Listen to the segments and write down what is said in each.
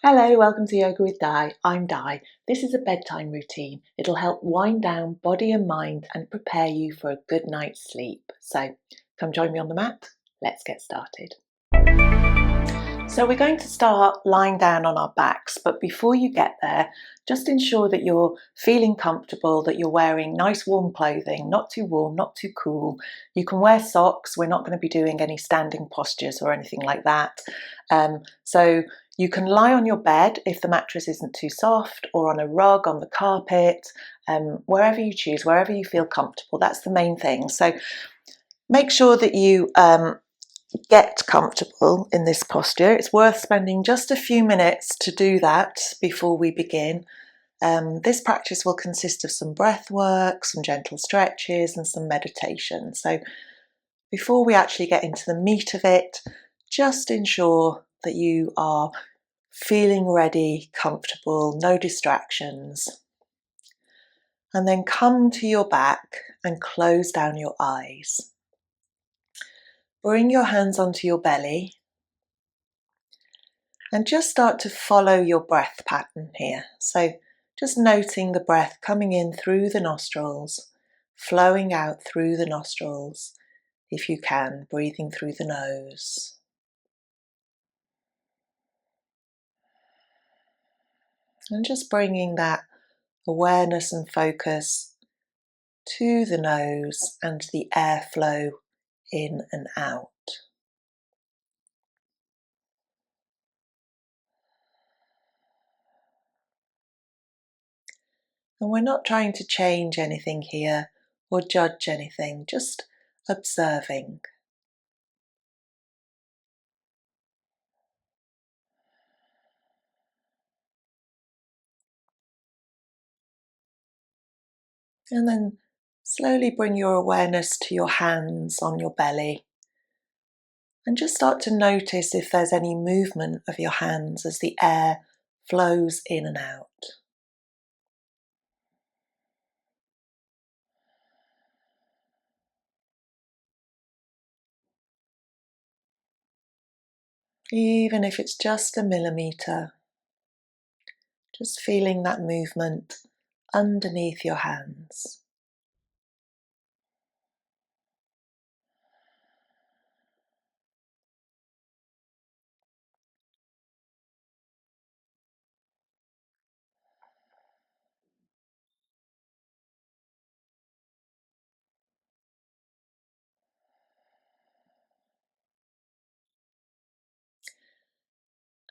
Hello, welcome to Yoga with Di. I'm Di. This is a bedtime routine. It'll help wind down body and mind and prepare you for a good night's sleep. So come join me on the mat. Let's get started. So we're going to start lying down on our backs, but before you get there, just ensure that you're feeling comfortable, that you're wearing nice warm clothing, not too warm, not too cool. You can wear socks. We're not going to be doing any standing postures or anything like that. So you can lie on your bed if the mattress isn't too soft, or on a rug, on the carpet, wherever you choose, wherever you feel comfortable. That's the main thing. So make sure that you get comfortable in this posture. It's worth spending just a few minutes to do that before we begin. This practice will consist of some breath work, some gentle stretches and some meditation. So before we actually get into the meat of it, just ensure that you are feeling ready, comfortable, no distractions. And then come to your back and close down your eyes. Bring your hands onto your belly and just start to follow your breath pattern here. So just noting the breath coming in through the nostrils, flowing out through the nostrils, if you can, breathing through the nose. And just bringing that awareness and focus to the nose and the airflow in and out. And we're not trying to change anything here or judge anything, just observing. And then slowly bring your awareness to your hands on your belly. And just start to notice if there's any movement of your hands as the air flows in and out. Even if it's just a millimeter, just feeling that movement underneath your hands.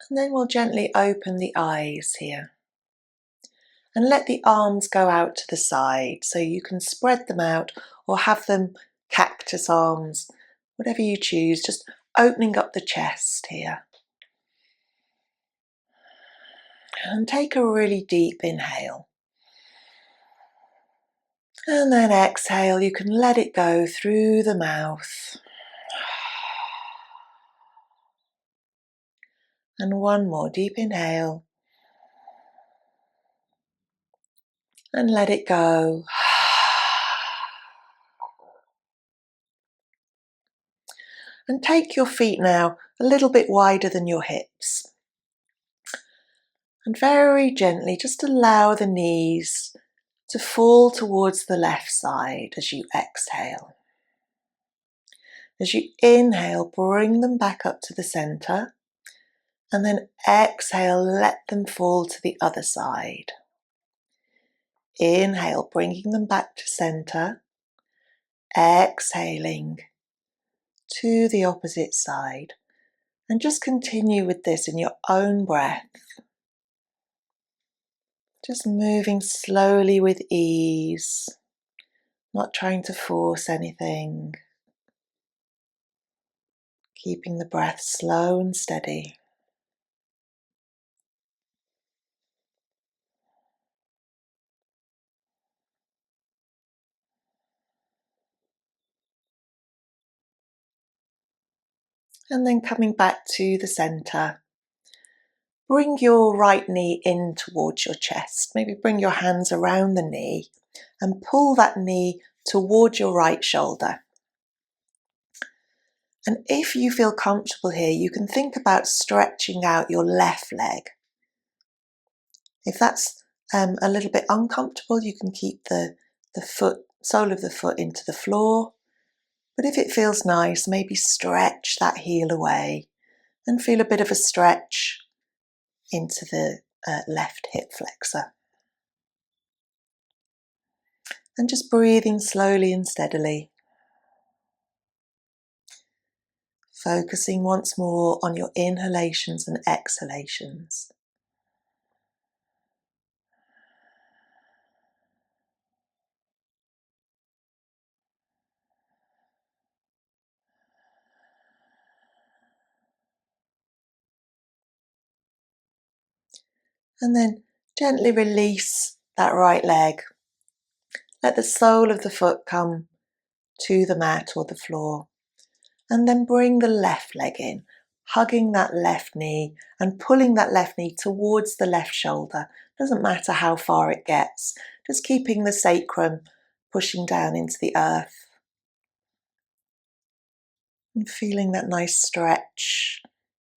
And then we'll gently open the eyes here. And let the arms go out to the side, so you can spread them out or have them cactus arms, whatever you choose, just opening up the chest here. And take a really deep inhale. And then exhale, you can let it go through the mouth. And one more deep inhale. And let it go. And take your feet now a little bit wider than your hips. And very gently just allow the knees to fall towards the left side as you exhale. As you inhale, bring them back up to the center. And then exhale, let them fall to the other side. Inhale, bringing them back to center. Exhaling to the opposite side. And just continue with this in your own breath. Just moving slowly with ease, not trying to force anything. Keeping the breath slow and steady. And then coming back to the center. Bring your right knee in towards your chest. Maybe bring your hands around the knee and pull that knee towards your right shoulder. And if you feel comfortable here, you can think about stretching out your left leg. If that's a little bit uncomfortable, you can keep the sole of the foot into the floor. But if it feels nice, maybe stretch that heel away and feel a bit of a stretch into the left hip flexor. And just breathing slowly and steadily. Focusing once more on your inhalations and exhalations. And then gently release that right leg. Let the sole of the foot come to the mat or the floor. And then bring the left leg in, hugging that left knee and pulling that left knee towards the left shoulder. Doesn't matter how far it gets, just keeping the sacrum pushing down into the earth. And feeling that nice stretch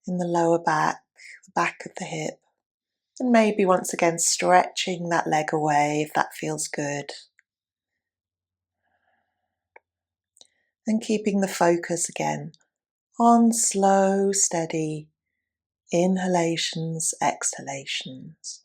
in the lower back, the back of the hip. And maybe once again stretching that leg away if that feels good. And keeping the focus again on slow, steady inhalations, exhalations.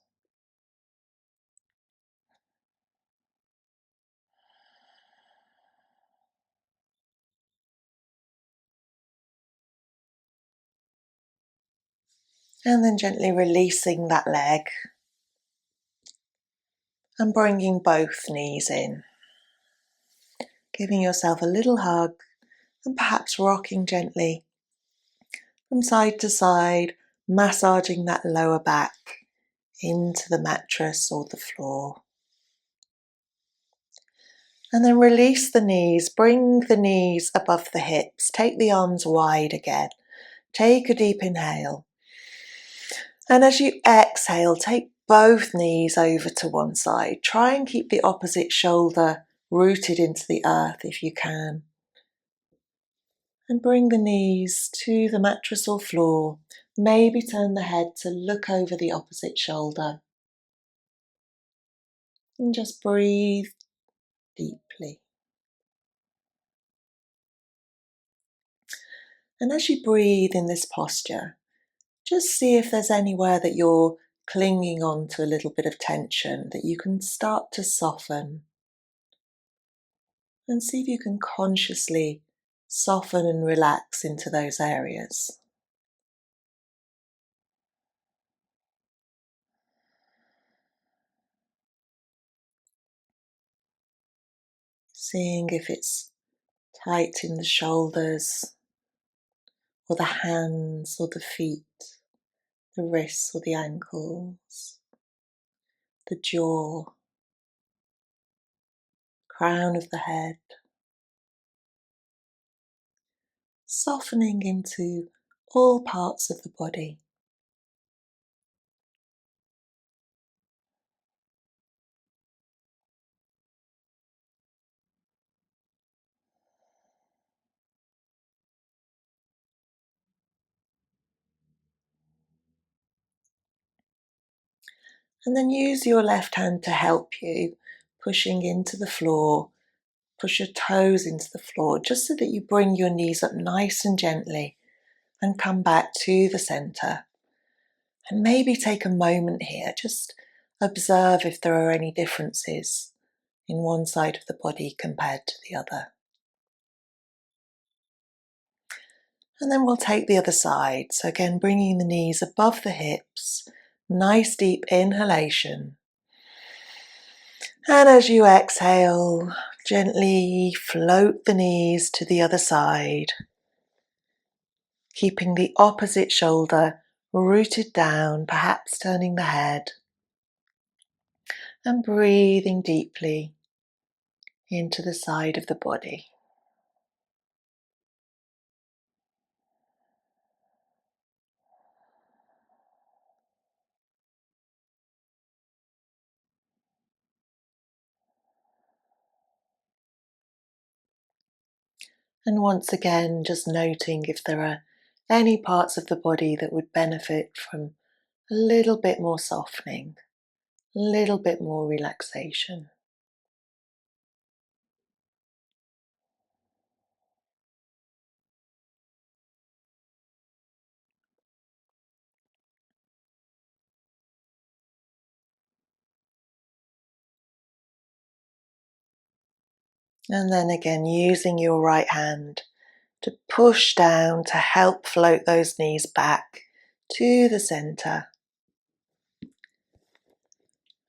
And then gently releasing that leg and bringing both knees in. Giving yourself a little hug and perhaps rocking gently from side to side, massaging that lower back into the mattress or the floor. And then release the knees, bring the knees above the hips, take the arms wide again. Take a deep inhale. And as you exhale, take both knees over to one side. Try and keep the opposite shoulder rooted into the earth if you can. And bring the knees to the mattress or floor. Maybe turn the head to look over the opposite shoulder. And just breathe deeply. And as you breathe in this posture, just see if there's anywhere that you're clinging on to a little bit of tension that you can start to soften. And see if you can consciously soften and relax into those areas. Seeing if it's tight in the shoulders, or the hands, or the feet, the wrists or the ankles, the jaw, crown of the head. Softening into all parts of the body. And then use your left hand to help you, pushing into the floor. Push your toes into the floor just so that you bring your knees up nice and gently and come back to the center. And maybe take a moment here, just observe if there are any differences in one side of the body compared to the other. And then we'll take the other side. So again, bringing the knees above the hips, nice deep inhalation. And as you exhale, gently float the knees to the other side, keeping the opposite shoulder rooted down, perhaps turning the head, and breathing deeply into the side of the body. And once again, just noting if there are any parts of the body that would benefit from a little bit more softening. little bit more relaxation. And then again, using your right hand to push down to help float those knees back to the center.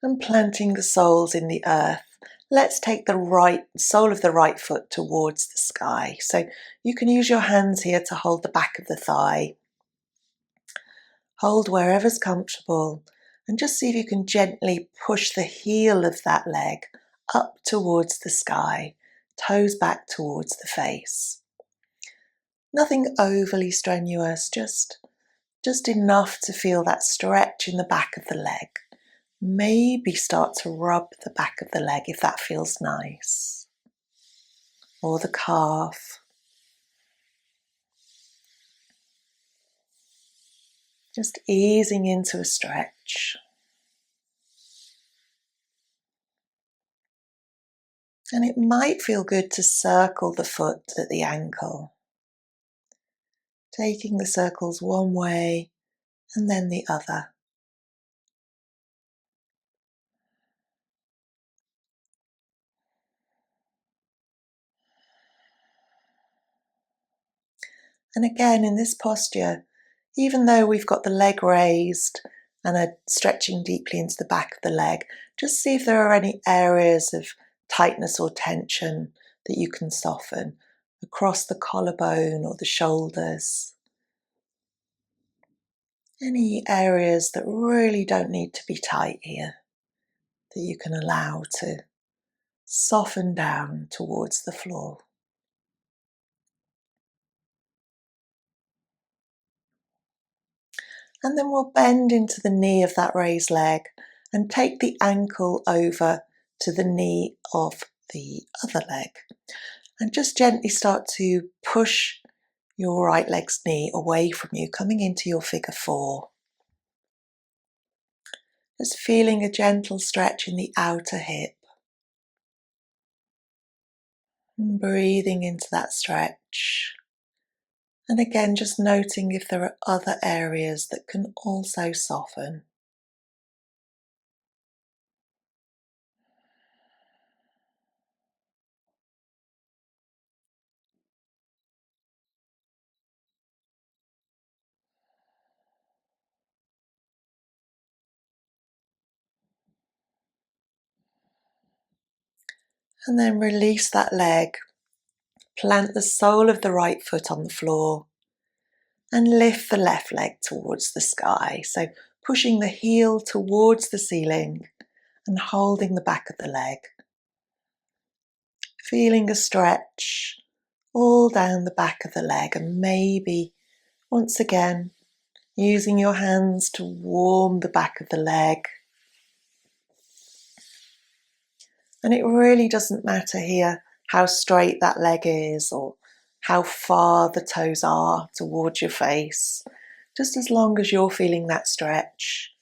And planting the soles in the earth. Let's take the right sole of the right foot towards the sky. So you can use your hands here to hold the back of the thigh. Hold wherever's comfortable and just see if you can gently push the heel of that leg up towards the sky, toes back towards the face. Nothing overly strenuous, just enough to feel that stretch in the back of the leg. Maybe start to rub the back of the leg if that feels nice, or the calf. Just easing into a stretch. And it might feel good to circle the foot at the ankle, taking the circles one way and then the other. And again, in this posture, even though we've got the leg raised and are stretching deeply into the back of the leg, just see if there are any areas of tightness or tension that you can soften across the collarbone or the shoulders. Any areas that really don't need to be tight here, that you can allow to soften down towards the floor. And then we'll bend into the knee of that raised leg and take the ankle over to the knee of the other leg. And just gently start to push your right leg's knee away from you, coming into your figure four. Just feeling a gentle stretch in the outer hip. And breathing into that stretch. And again, just noting if there are other areas that can also soften. And then release that leg. Plant the sole of the right foot on the floor and lift the left leg towards the sky. So pushing the heel towards the ceiling and holding the back of the leg. Feeling a stretch all down the back of the leg, and maybe once again using your hands to warm the back of the leg. And it really doesn't matter here how straight that leg is or how far the toes are towards your face, just as long as you're feeling that stretch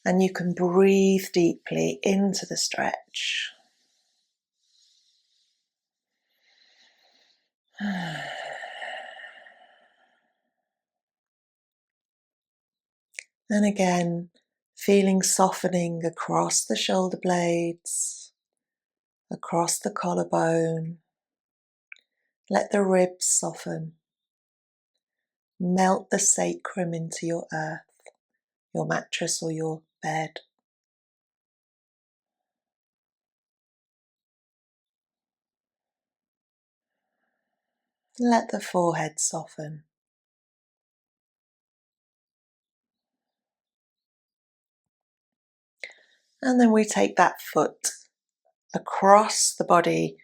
and you can breathe deeply into the stretch. And again, feeling softening across the shoulder blades, across the collarbone. Let the ribs soften. Melt the sacrum into your earth, your mattress or your bed. Let the forehead soften. And then we take that foot across the body,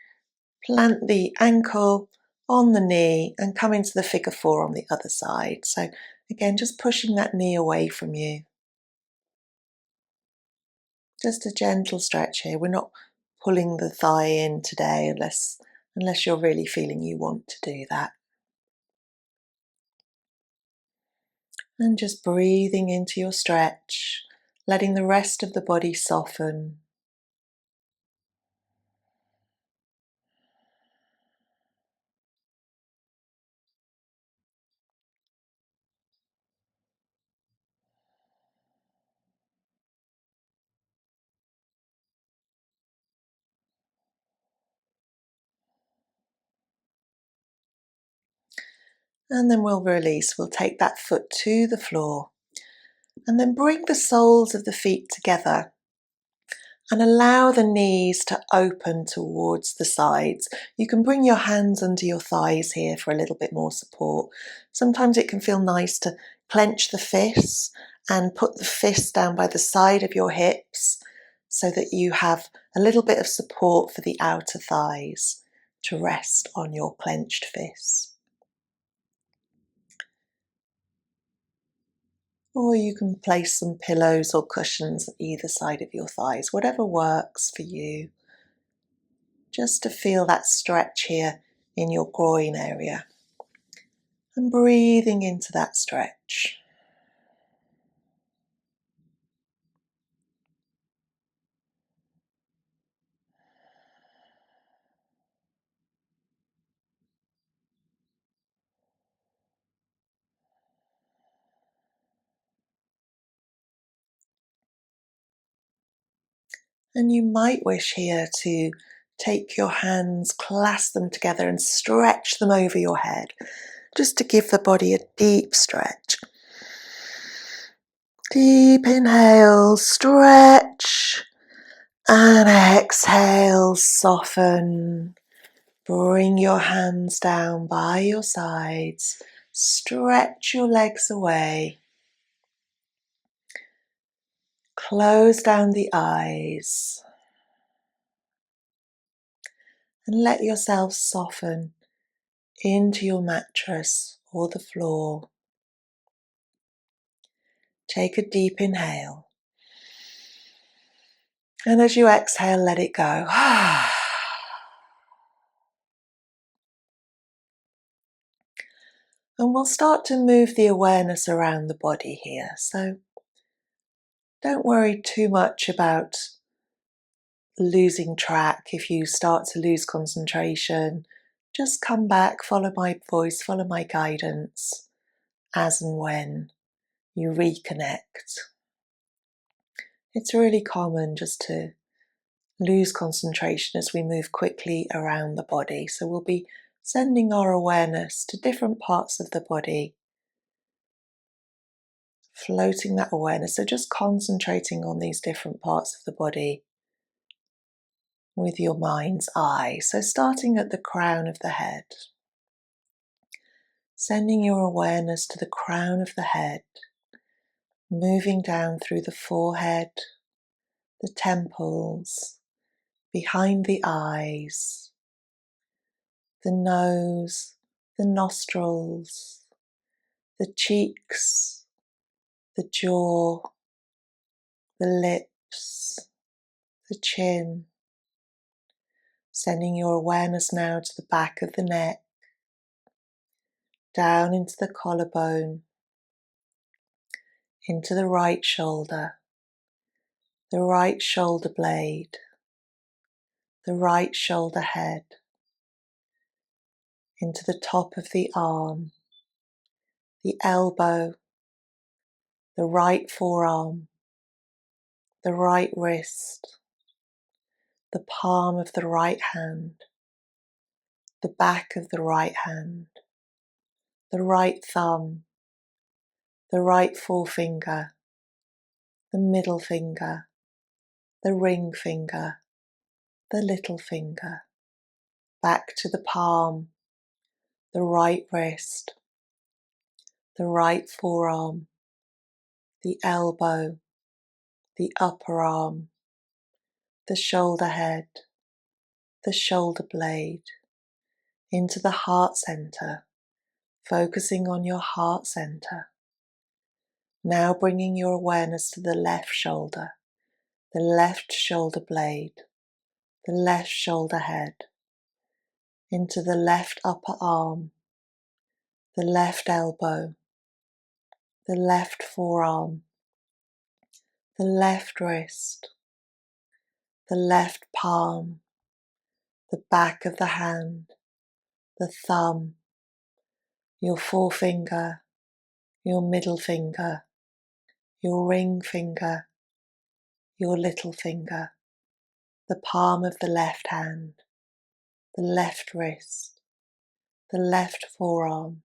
plant the ankle on the knee and come into the figure four on the other side. So again, just pushing that knee away from you. Just a gentle stretch here. We're not pulling the thigh in today unless you're really feeling you want to do that. And just breathing into your stretch, letting the rest of the body soften. And then we'll release. We'll take that foot to the floor and then bring the soles of the feet together and allow the knees to open towards the sides. You can bring your hands under your thighs here for a little bit more support. Sometimes it can feel nice to clench the fists and put the fists down by the side of your hips so that you have a little bit of support for the outer thighs to rest on your clenched fists. Or you can place some pillows or cushions at either side of your thighs, whatever works for you. Just to feel that stretch here in your groin area. And breathing into that stretch. And you might wish here to take your hands, clasp them together and stretch them over your head, just to give the body a deep stretch. Deep inhale, stretch, and exhale, soften. Bring your hands down by your sides, stretch your legs away. Close down the eyes and let yourself soften into your mattress or the floor. Take a deep inhale, and as you exhale, let it go. And we'll start to move the awareness around the body here. So don't worry too much about losing track. If you start to lose concentration, just come back, follow my voice, follow my guidance as and when you reconnect. It's really common just to lose concentration as we move quickly around the body. So we'll be sending our awareness to different parts of the body, floating that awareness. So just concentrating on these different parts of the body with your mind's eye. So starting at the crown of the head, sending your awareness to the crown of the head, moving down through the forehead, the temples, behind the eyes, the nose, the nostrils, the cheeks, the jaw, the lips, the chin. Sending your awareness now to the back of the neck, down into the collarbone, into the right shoulder blade, the right shoulder head, into the top of the arm, the elbow, the right forearm, the right wrist, the palm of the right hand, the back of the right hand, the right thumb, the right forefinger, the middle finger, the ring finger, the little finger, back to the palm, the right wrist, the right forearm, the elbow, the upper arm, the shoulder head, the shoulder blade, into the heart center, focusing on your heart center. Now bringing your awareness to the left shoulder blade, the left shoulder head, into the left upper arm, the left elbow, the left forearm, the left wrist, the left palm, the back of the hand, the thumb, your forefinger, your middle finger, your ring finger, your little finger, the palm of the left hand, the left wrist, the left forearm,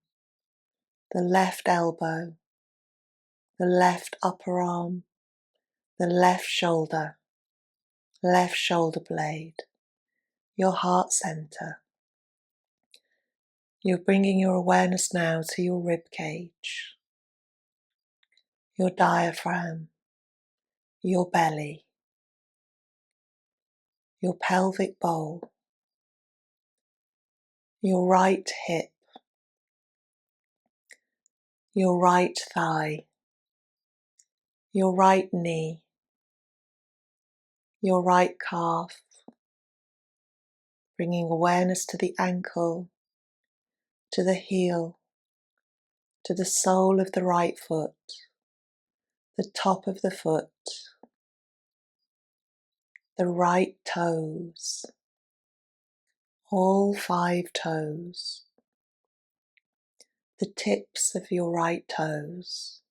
the left elbow, the left upper arm, the left shoulder blade, your heart center. You're bringing your awareness now to your rib cage, your diaphragm, your belly, your pelvic bowl, your right hip, your right thigh, your right knee, your right calf, bringing awareness to the ankle, to the heel, to the sole of the right foot, the top of the foot, the right toes, all 5 toes, the tips of your right toes,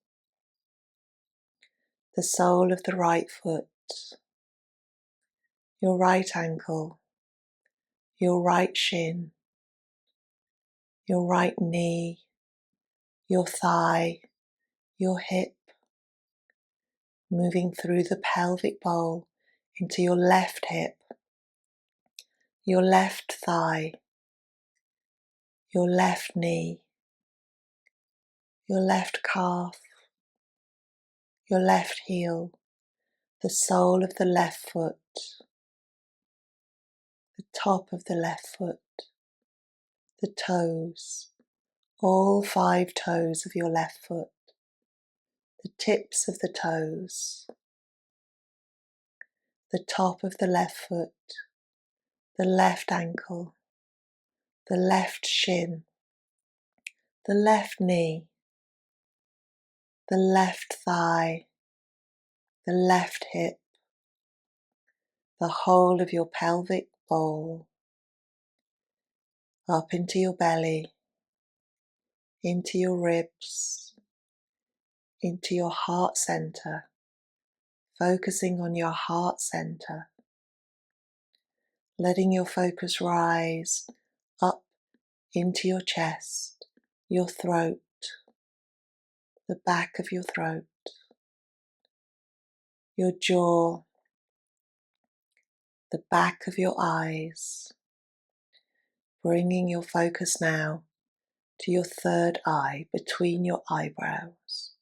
the sole of the right foot, your right ankle, your right shin, your right knee, your thigh, your hip, moving through the pelvic bowl into your left hip, your left thigh, your left knee, your left calf, your left heel, the sole of the left foot, the top of the left foot, the toes, all 5 toes of your left foot, the tips of the toes, the top of the left foot, the left ankle, the left shin, the left knee, the left thigh, the left hip, the whole of your pelvic bowl, up into your belly, into your ribs, into your heart center, focusing on your heart center, letting your focus rise up into your chest, your throat, the back of your throat, your jaw, the back of your eyes, bringing your focus now to your third eye between your eyebrows.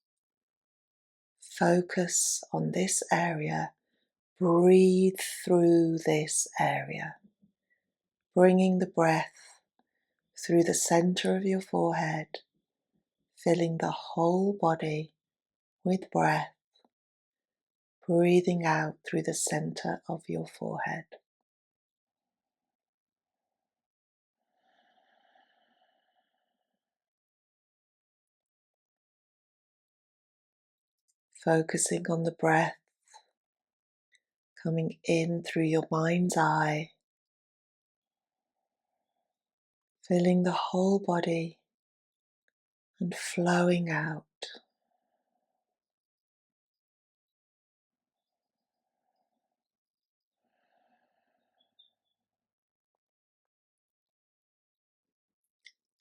Focus on this area, breathe through this area, bringing the breath through the center of your forehead, filling the whole body with breath, breathing out through the center of your forehead. Focusing on the breath coming in through your mind's eye, filling the whole body and flowing out.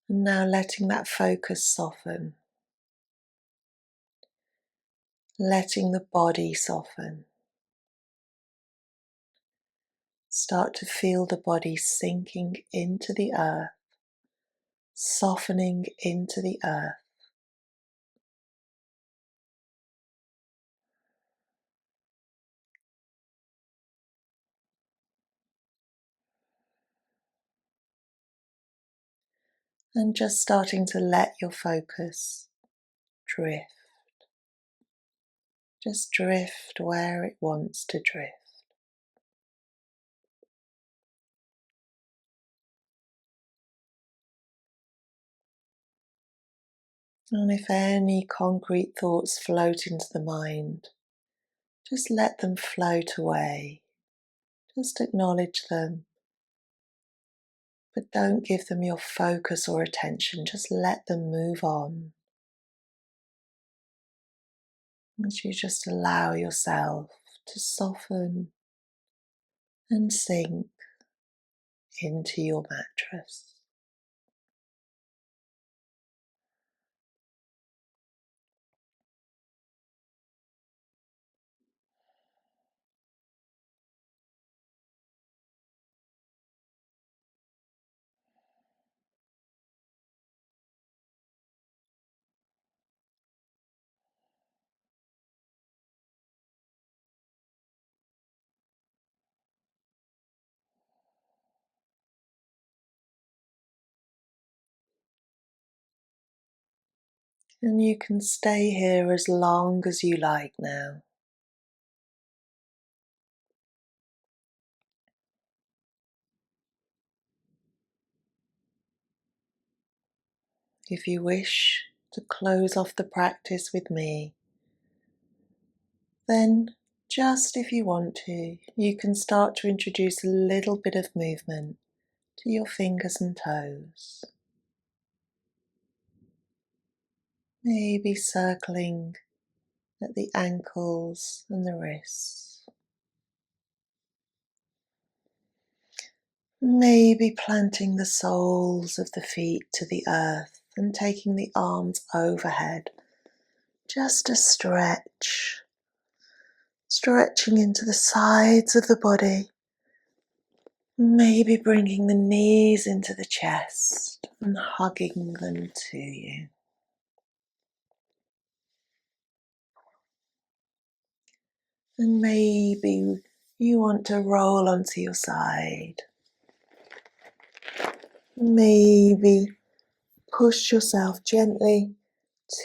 And now letting that focus soften, letting the body soften. Start to feel the body sinking into the earth, softening into the earth. And just starting to let your focus drift. Just drift where it wants to drift. And if any concrete thoughts float into the mind, just let them float away. Just acknowledge them, but don't give them your focus or attention. Just let them move on. As you just allow yourself to soften and sink into your mattress. And you can stay here as long as you like now. If you wish to close off the practice with me, then just if you want to, you can start to introduce a little bit of movement to your fingers and toes. Maybe circling at the ankles and the wrists. Maybe planting the soles of the feet to the earth and taking the arms overhead. Just a stretch. Stretching into the sides of the body. Maybe bringing the knees into the chest and hugging them to you. And maybe you want to roll onto your side. Maybe push yourself gently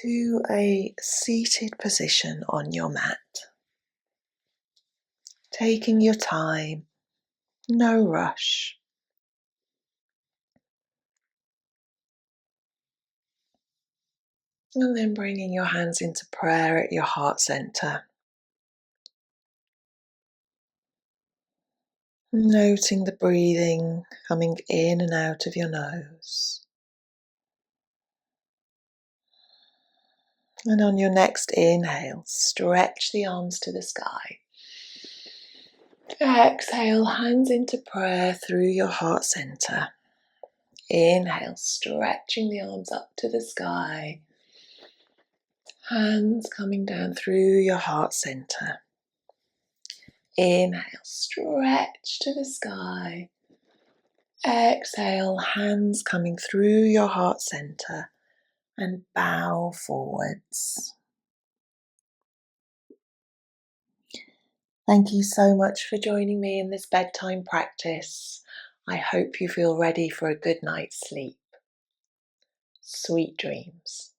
to a seated position on your mat. Taking your time, no rush. And then bringing your hands into prayer at your heart center. Noting the breathing coming in and out of your nose. And on your next inhale, stretch the arms to the sky. Exhale, hands into prayer through your heart center. Inhale, stretching the arms up to the sky. Hands coming down through your heart center. Inhale, stretch to the sky. Exhale, hands coming through your heart center and bow forwards. Thank you so much for joining me in this bedtime practice. I hope you feel ready for a good night's sleep. Sweet dreams.